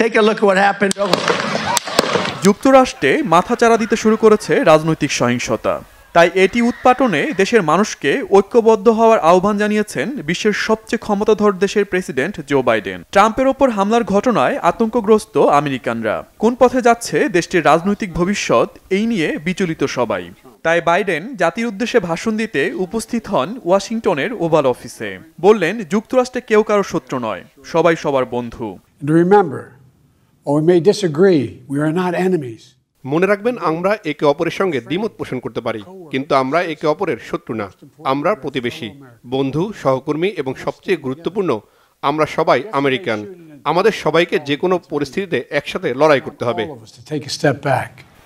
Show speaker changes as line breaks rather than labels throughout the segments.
Take a look at what happened.
যুক্তরাষ্ট্রে মাথাচাড়া দিতে শুরু করেছে রাজনৈতিক সহিংসতা। তাই এটি উৎপাটনে দেশের মানুষকে ঐক্যবদ্ধ হওয়ার আহ্বান জানিয়েছেন বিশ্বের সবচেয়ে ক্ষমতাধর দেশের প্রেসিডেন্ট জো বাইডেন। ট্রাম্পের ওপর হামলার ঘটনায় আতঙ্কগ্রস্ত আমেরিকানরা। কোন পথে যাচ্ছে দেশটির রাজনৈতিক ভবিষ্যৎ, এই নিয়ে বিচলিত সবাই। তাই বাইডেন জাতির উদ্দেশ্যে ভাষণ দিতে উপস্থিত হন ওয়াশিংটনের ওভাল অফিসে। বললেন, যুক্তরাষ্ট্রে কেউ কারো শত্রু নয়, সবাই সবার বন্ধু।
মনে রাখবেন, আমরা একে অপরের সঙ্গে দ্বিমত পোষণ করতে পারি, কিন্তু আমরা একে অপরের শত্রু না। আমরা প্রতিবেশী, বন্ধু, সহকর্মী এবং সবচেয়ে গুরুত্বপূর্ণ, আমরা সবাই আমেরিকান। আমাদের সবাইকে যে কোনো পরিস্থিতিতে একসাথে লড়াই করতে হবে।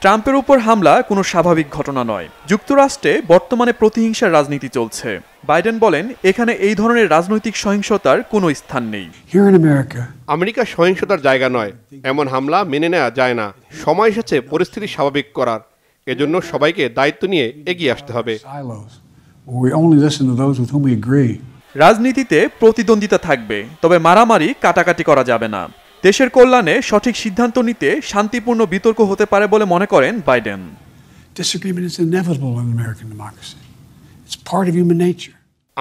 ট্রাম্পের উপর হামলা কোনো স্বাভাবিক ঘটনা নয়। যুক্তরাষ্ট্রে বর্তমানে প্রতিহিংসার রাজনীতি চলছে। বাইডেন বলেন, এখানে এই ধরনের রাজনৈতিক সহিংসতার কোনো স্থান নেই।
আমেরিকা সহিংসতার জায়গা নয়। এমন হামলা মেনে নেওয়া যায় না। সময় এসেছে পরিস্থিতি স্বাভাবিক করার। এজন্য সবাইকে দায়িত্ব নিয়ে এগিয়ে আসতে হবে।
রাজনীতিতে প্রতিদ্বন্দ্বিতা থাকবে, তবে মারামারি কাটাকাটি করা যাবে না। দেশের কল্যাণে সঠিক সিদ্ধান্ত নিতে শান্তিপূর্ণ বিতর্ক হতে পারে বলে মনে করেন বাইডেন।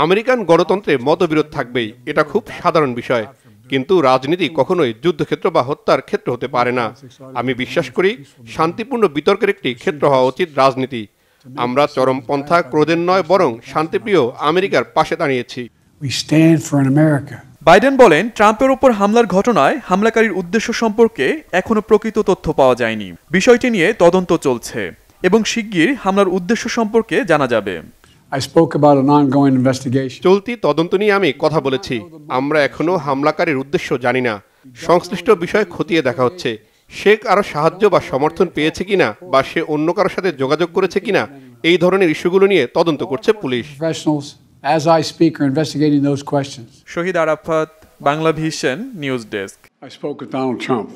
আমেরিকান গণতন্ত্রে মতবিরোধ থাকবেই, এটা খুব সাধারণ বিষয়। কিন্তু রাজনীতি কখনোই যুদ্ধক্ষেত্র বা হত্যার ক্ষেত্র হতে পারে না। আমি বিশ্বাস করি শান্তিপূর্ণ বিতর্কের একটি ক্ষেত্র হওয়া উচিত রাজনীতি। আমরা চরমপন্থা ক্রোধের নয়, বরং শান্তিপ্রিয় আমেরিকার পাশে দাঁড়িয়েছি।
বাইডেন বলেন, ট্রাম্পের উপর হামলার ঘটনায় হামলাকারীর উদ্দেশ্য সম্পর্কে এখনো প্রকৃত তথ্য পাওয়া যায়নি। বিষয়টি নিয়ে তদন্ত চলছে এবং শিগগির হামলার উদ্দেশ্য সম্পর্কে জানা যাবে।
চলতি তদন্ত নিয়ে আমি কথা বলেছি। আমরা এখনো হামলাকারীর উদ্দেশ্য জানি না। সংশ্লিষ্ট বিষয় খতিয়ে দেখা হচ্ছে। সে কারো সাহায্য বা সমর্থন পেয়েছে কিনা, বা সে অন্য কারোর সাথে যোগাযোগ করেছে কিনা, এই ধরনের ইস্যুগুলো নিয়ে তদন্ত করছে পুলিশ।
Shahid Arafat, Bangla vision news desk.
I spoke with Donald Trump.